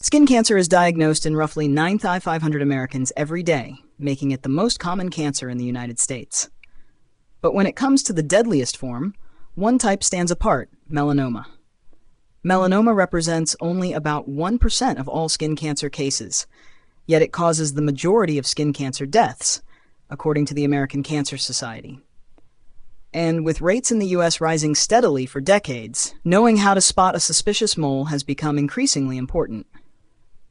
Skin cancer is diagnosed in roughly 9,500 Americans every day, making it the most common cancer in the United States. But when it comes to the deadliest form, one type stands apart: melanoma. Melanoma represents only about 1% of all skin cancer cases, yet it causes the majority of skin cancer deaths, according to the American Cancer Society. And with rates in the U.S. rising steadily for decades, knowing how to spot a suspicious mole has become increasingly important.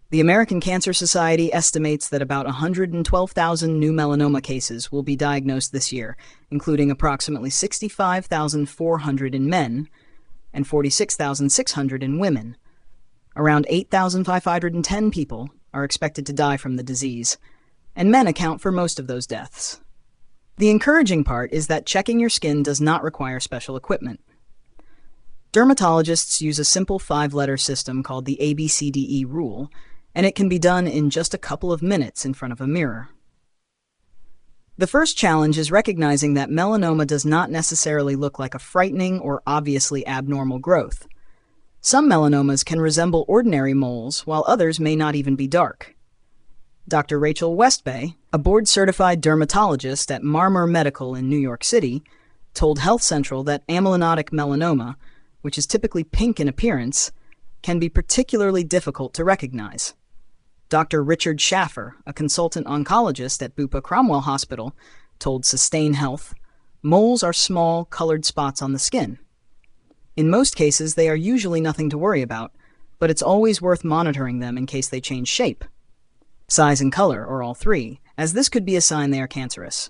The American Cancer Society estimates that about 112,000 new melanoma cases will be diagnosed this year, including approximately 65,400 in men and 46,600 in women. Around 8,510 people are expected to die from the disease, and men account for most of those deaths. The encouraging part is that checking your skin does not require special equipment. Dermatologists use a simple 5-letter system called the ABCDE rule, and it can be done in just a couple of minutes in front of a mirror. The first challenge is recognizing that melanoma does not necessarily look like a frightening or obviously abnormal growth. Some melanomas can resemble ordinary moles, while others may not even be dark. Dr. Rachel Westbay, a board-certified dermatologist at Marmor Medical in New York City, told Health Central that amyloidotic melanoma, which is typically pink in appearance, can be particularly difficult to recognize. Dr. Richard Schaffer, a consultant oncologist at Bupa Cromwell Hospital, told Sustain Health, "Moles are small, colored spots on the skin. In most cases, they are usually nothing to worry about, but it's always worth monitoring them in case they change shape, size and color, or all three, as this could be a sign they are cancerous."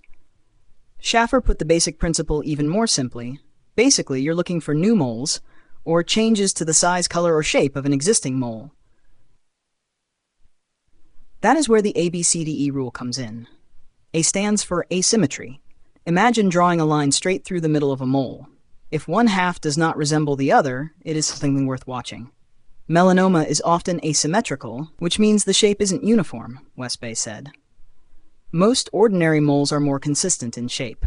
Schaffer put the basic principle even more simply. Basically, you're looking for new moles, or changes to the size, color, or shape of an existing mole. That is where the ABCDE rule comes in. A stands for asymmetry. Imagine drawing a line straight through the middle of a mole. If one half does not resemble the other, it is something worth watching. Melanoma is often asymmetrical, which means the shape isn't uniform, Westbay said. Most ordinary moles are more consistent in shape.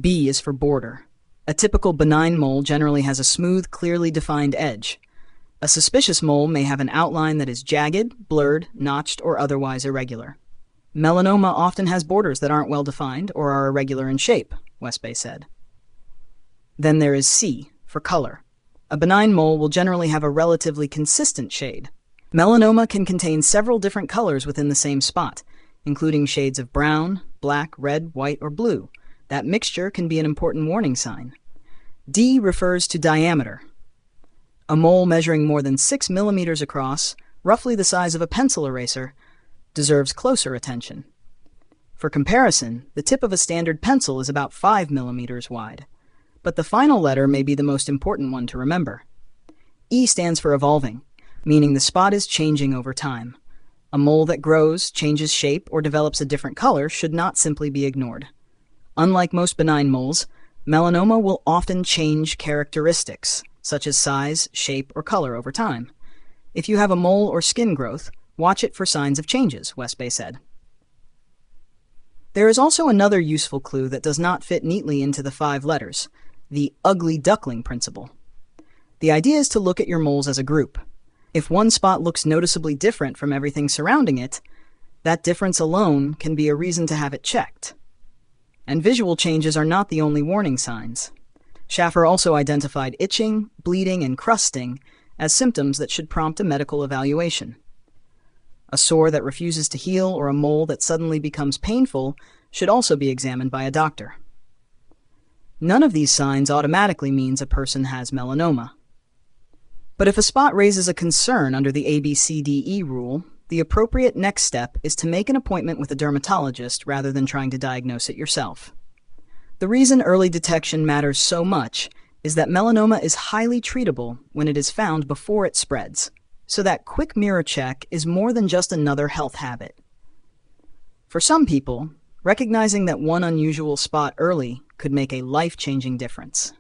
B is for border. A typical benign mole generally has a smooth, clearly defined edge. A suspicious mole may have an outline that is jagged, blurred, notched, or otherwise irregular. Melanoma often has borders that aren't well defined or are irregular in shape, Westbay said. Then there is C, for color. A benign mole will generally have a relatively consistent shade. Melanoma can contain several different colors within the same spot, including shades of brown, black, red, white, or blue. That mixture can be an important warning sign. D refers to diameter. A mole measuring more than 6 millimeters across, roughly the size of a pencil eraser, deserves closer attention. For comparison, the tip of a standard pencil is about 5 millimeters wide, but the final letter may be the most important one to remember. E stands for evolving, meaning the spot is changing over time. A mole that grows, changes shape, or develops a different color should not simply be ignored. Unlike most benign moles, melanoma will often change characteristics, such as size, shape, or color over time. If you have a mole or skin growth, watch it for signs of changes, Westbay said. There is also another useful clue that does not fit neatly into the 5 letters, the ugly duckling principle. The idea is to look at your moles as a group. If one spot looks noticeably different from everything surrounding it, that difference alone can be a reason to have it checked. And visual changes are not the only warning signs. Schaffer also identified itching, bleeding, and crusting as symptoms that should prompt a medical evaluation. A sore that refuses to heal or a mole that suddenly becomes painful should also be examined by a doctor. None of these signs automatically means a person has melanoma. But if a spot raises a concern under the ABCDE rule, the appropriate next step is to make an appointment with a dermatologist rather than trying to diagnose it yourself. The reason early detection matters so much is that melanoma is highly treatable when it is found before it spreads, so that quick mirror check is more than just another health habit. For some people, recognizing that one unusual spot early could make a life-changing difference.